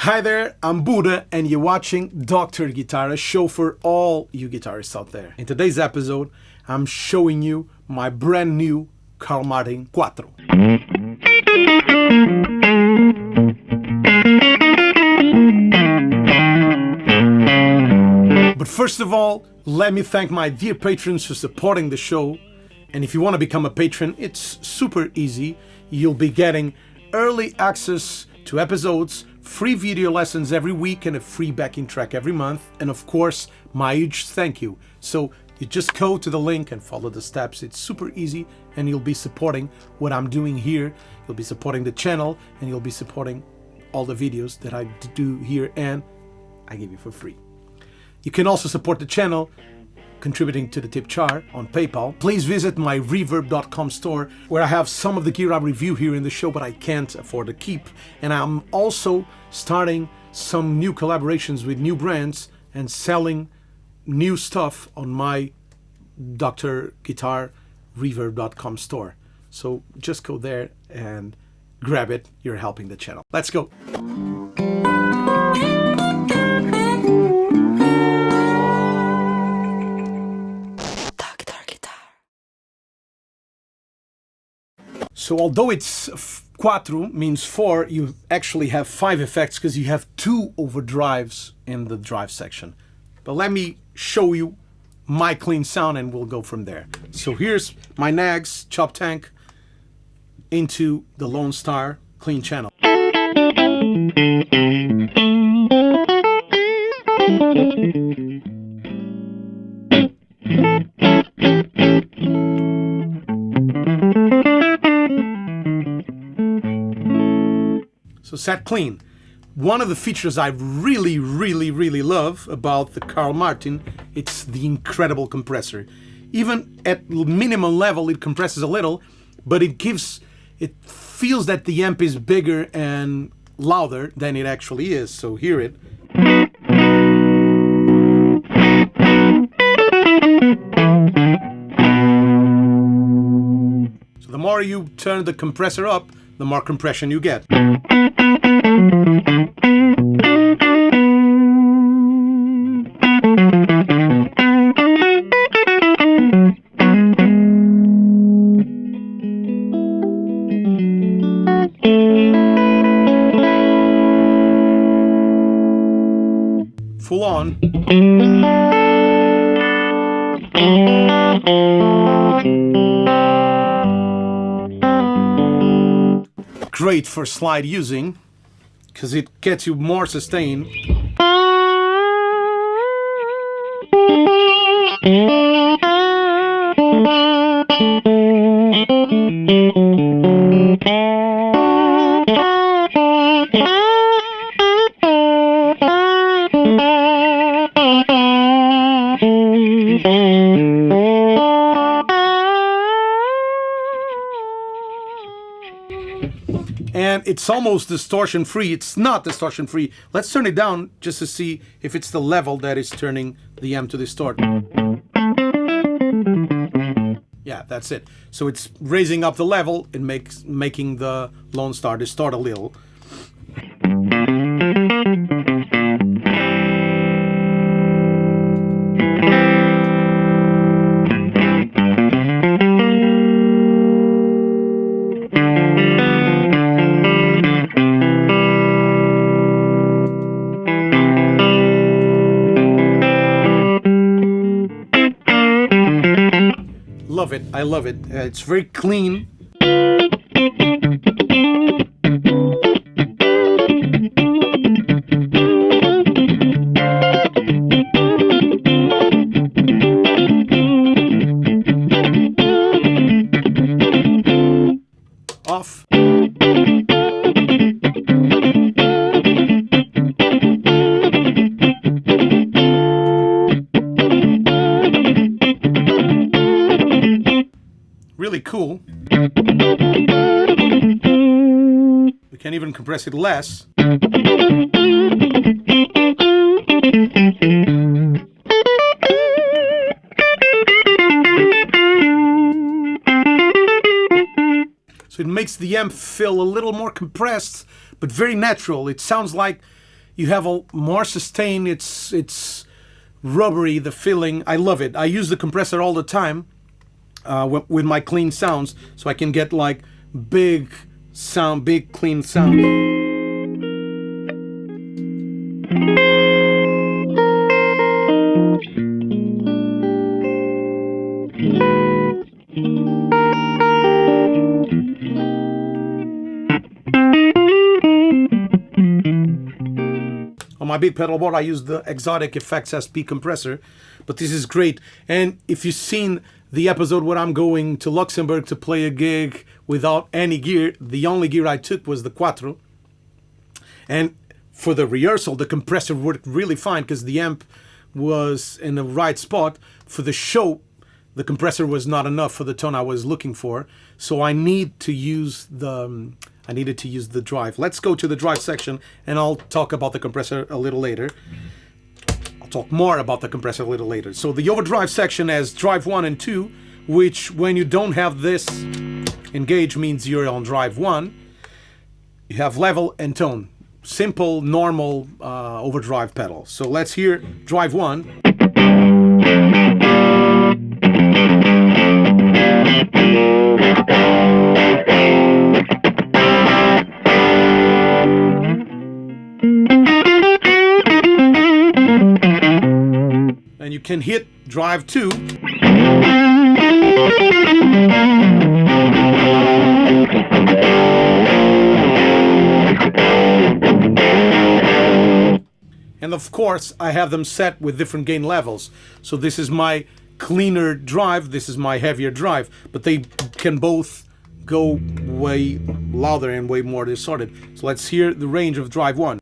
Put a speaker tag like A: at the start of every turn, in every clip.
A: Hi there, I'm Budda and you're watching Dr. Guitar, a show for all you guitarists out there. In today's episode, I'm showing you my brand new Carl Martin Quattro. But first of all, let me thank my dear patrons for supporting the show. And if you want to become a patron, it's super easy. You'll be getting early access to episodes, free video lessons every week, and a free backing track every month. And of course, my huge thank you. So you just go to the link and follow the steps. It's super easy, and you'll be supporting what I'm doing here. You'll be supporting the channel, and you'll be supporting all the videos that I do here, and I give you for free. You can also support the channel contributing to the tip jar on PayPal. Please visit my reverb.com store where I have some of the gear I review here in the show but I can't afford to keep. And I'm also starting some new collaborations with new brands and selling new stuff on my Dr. Guitar reverb.com store. So just go there and grab it. You're helping the channel. Let's go. So although it's Quattro means 4, you actually have 5 effects because you have 2 overdrives in the drive section. But let me show you my clean sound and we'll go from there. So here's my Nags chop tank into the Lone Star clean channel. So set clean. One of the features I really love about the Carl Martin, it's the incredible compressor. Even at minimum level it compresses a little, but it feels that the amp is bigger and louder than it actually is. So hear it. So the more you turn the compressor up, the more compression you get. Full on. Great for slide using because it gets you more sustain. And it's almost distortion free. It's not distortion free. Let's turn it down just to see if it's the level that is turning the amp to distort. Yeah, that's it. So it's raising up the level and making the Lone Star distort a little. Love it. I love it. It's very clean. Off. Really cool. We can even compress it less. So it makes the amp feel a little more compressed, but very natural. It sounds like You have a more sustain. It's rubbery, the feeling. I love it. I use the compressor all the time with my clean sounds, so I can get like big sound, big clean sound. On my big pedal board, I use the Exotic Effects SP compressor, but this is great. And if you've seen the episode where I'm going to Luxembourg to play a gig without any gear, the only gear I took was the Quattro. And for the rehearsal, the compressor worked really fine because the amp was in the right spot. For the show, the compressor was not enough for the tone I was looking for. So I needed to use the drive. Let's go to the drive section, and I'll talk about the compressor a little later. I'll talk more about the compressor a little later. So the overdrive section has drive 1 and 2, which when you don't have this engaged means you're on drive 1. You have level and tone. Simple, normal overdrive pedal. So let's hear drive 1. And you can hit drive 2. And of course, I have them set with different gain levels. So this is my cleaner drive, this is my heavier drive, but they can both go way louder and way more distorted. So let's hear the range of drive 1.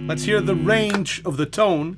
A: Let's hear the range of the tone.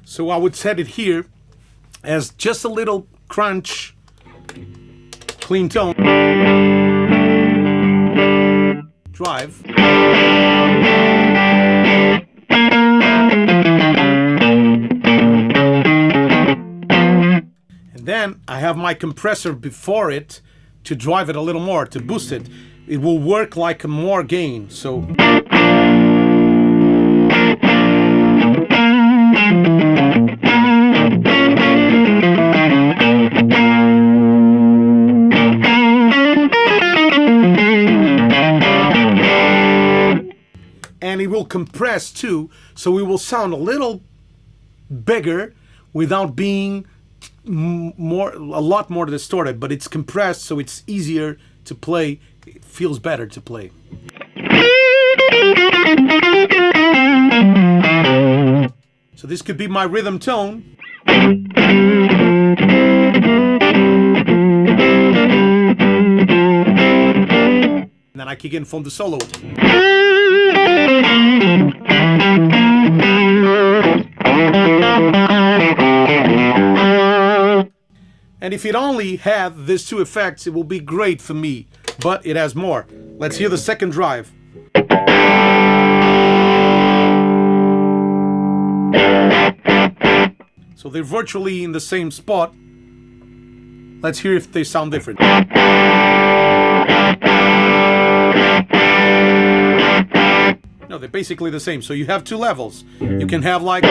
A: So I would set it here as just a little crunch, clean tone, drive. And then I have my compressor before it to drive it a little more, to boost it. It will work like more gain. So and it will compress too, so it will sound a little bigger without being a lot more distorted, but it's compressed, so it's easier to play. It feels better to play. So this could be my rhythm tone. And then I kick in from the solo. And if it only had these two effects, it will be great for me, but it has more. Let's hear the second drive. So they're virtually in the same spot. Let's hear if they sound different. No, they're basically the same. So you have two levels. You can have like...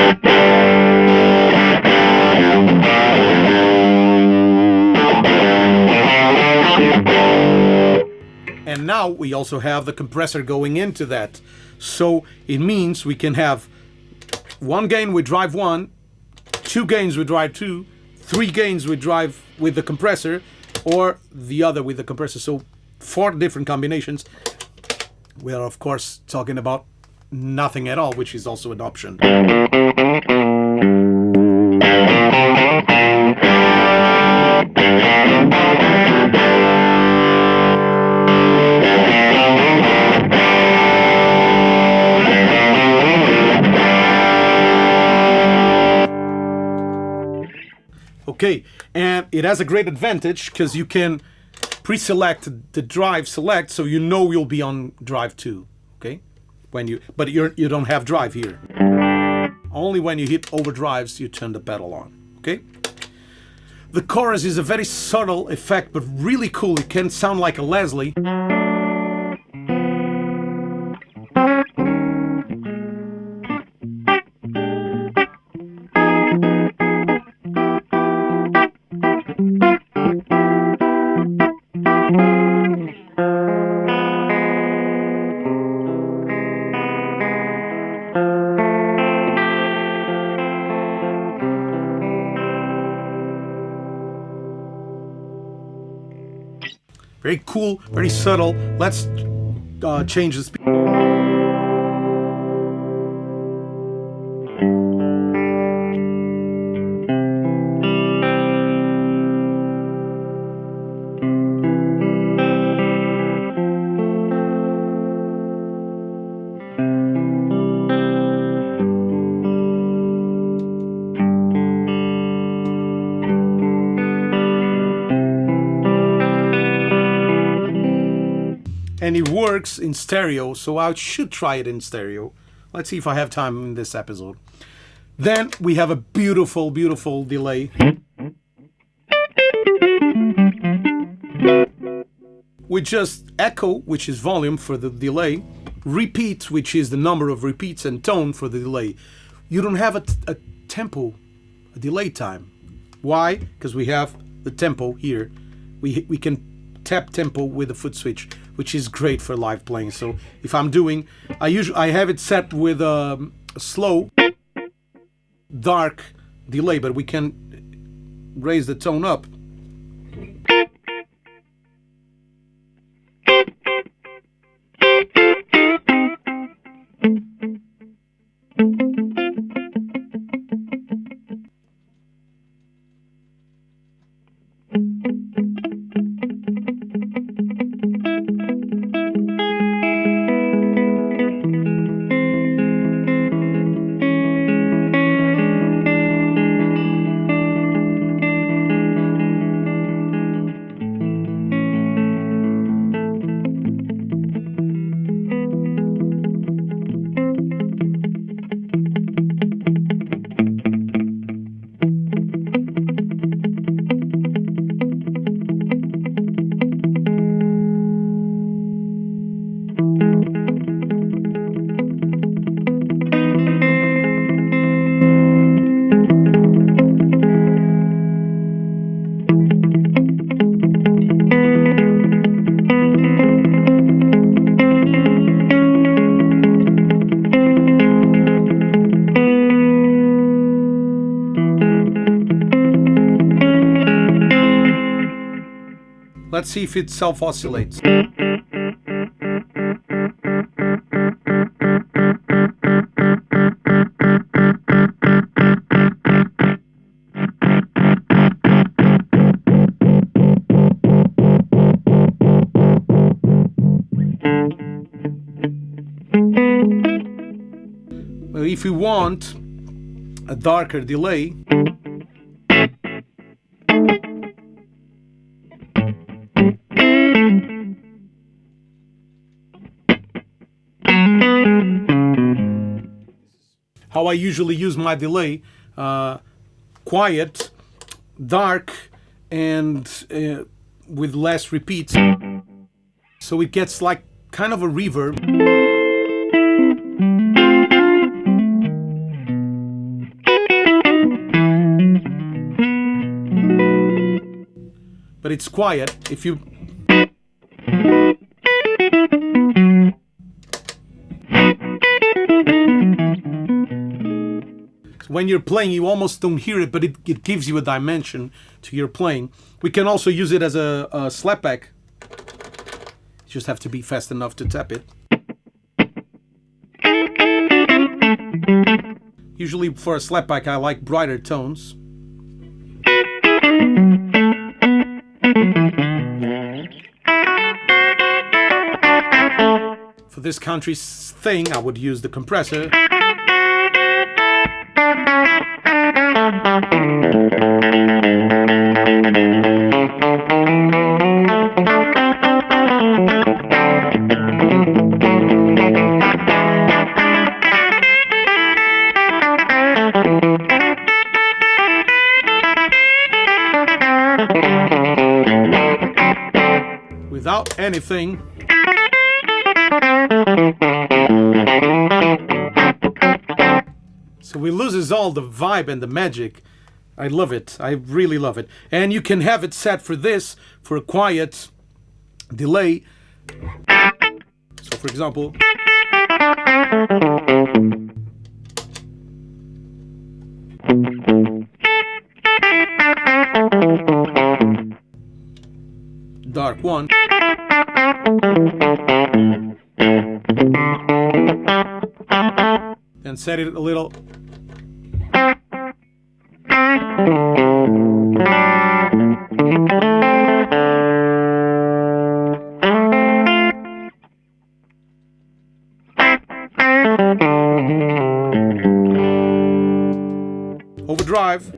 A: And now we also have the compressor going into that. So it means we can have one gain with drive 1, 2 gains with drive 2, 3 gains with drive with the compressor, or the other with the compressor. So 4 different combinations. We are of course talking about nothing at all, which is also an option. Okay, and it has a great advantage because you can pre-select the drive select, so you know you'll be on drive 2. Okay, but you don't have drive here. Only when you hit overdrives you turn the pedal on. Okay. The chorus is a very subtle effect, but really cool. It can sound like a Leslie. Very cool, very subtle. Let's change the speed. And it works in stereo, so I should try it in stereo. Let's see if I have time in this episode. Then we have a beautiful, beautiful delay. With just echo, which is volume for the delay, repeat, which is the number of repeats, and tone for the delay. You don't have a tempo, a delay time. Why? Because we have the tempo here. We can tap tempo with the foot switch, which is great for live playing. So if I'm doing, I have it set with a slow, dark delay, but we can raise the tone up. Let's see if it self-oscillates. If we want a darker delay, how I usually use my delay, quiet, dark, and with less repeats. So it gets like kind of a reverb. But it's quiet. If you when you're playing, you almost don't hear it, but it gives you a dimension to your playing. We can also use it as a slapback. You just have to be fast enough to tap it. Usually for a slapback, I like brighter tones. For this country thing, I would use the compressor. Without anything. So it loses all the vibe and the magic. I love it. I really love it. And you can have it set for this, for a quiet delay. So for example, dark one. Then set it a little. Overdrive.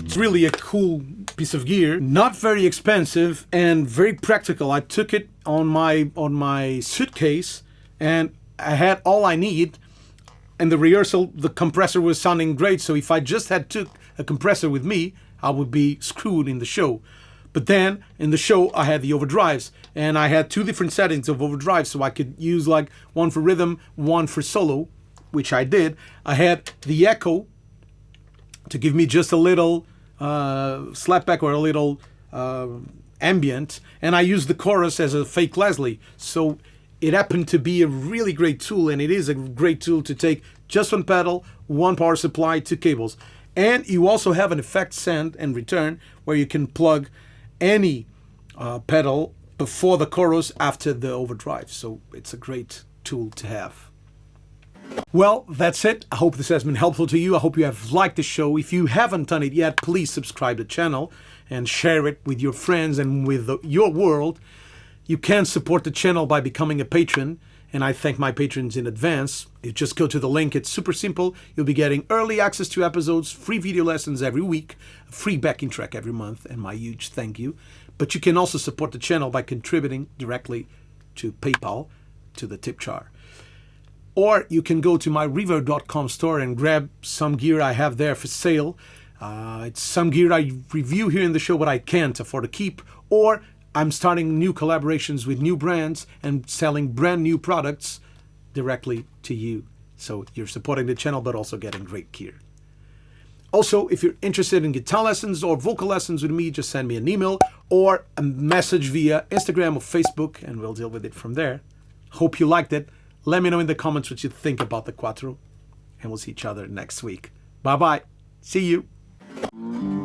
A: It's really a cool piece of gear, not very expensive and very practical. I took it on my suitcase and I had all I need. In the rehearsal, the compressor was sounding great, so if I just had took a compressor with me, I would be screwed in the show. But then in the show I had the overdrives, and I had two different settings of overdrive, so I could use like one for rhythm, one for solo, which I did. I had the echo to give me just a little slapback or a little ambient, and I used the chorus as a fake Leslie. So it happened to be a really great tool, and it is a great tool to take just one pedal, one power supply, two cables. And you also have an effect send and return where you can plug any pedal before the chorus, after the overdrive. So it's a great tool to have. Well, that's it. I hope this has been helpful to you. I hope you have liked the show. If you haven't done it yet, please subscribe to the channel and share it with your friends and with your world. You can support the channel by becoming a patron, and I thank my patrons in advance. You just go to the link. It's super simple. You'll be getting early access to episodes, free video lessons every week, a free backing track every month, and my huge thank you. But you can also support the channel by contributing directly to PayPal, to the tip jar. Or you can go to my reverb.com store and grab some gear I have there for sale. It's some gear I review here in the show, but I can't afford to keep. Or I'm starting new collaborations with new brands and selling brand new products directly to you. So you're supporting the channel, but also getting great gear. Also, if you're interested in guitar lessons or vocal lessons with me, just send me an email or a message via Instagram or Facebook, and we'll deal with it from there. Hope you liked it. Let me know in the comments what you think about the Quattro, and we'll see each other next week. Bye-bye. See you.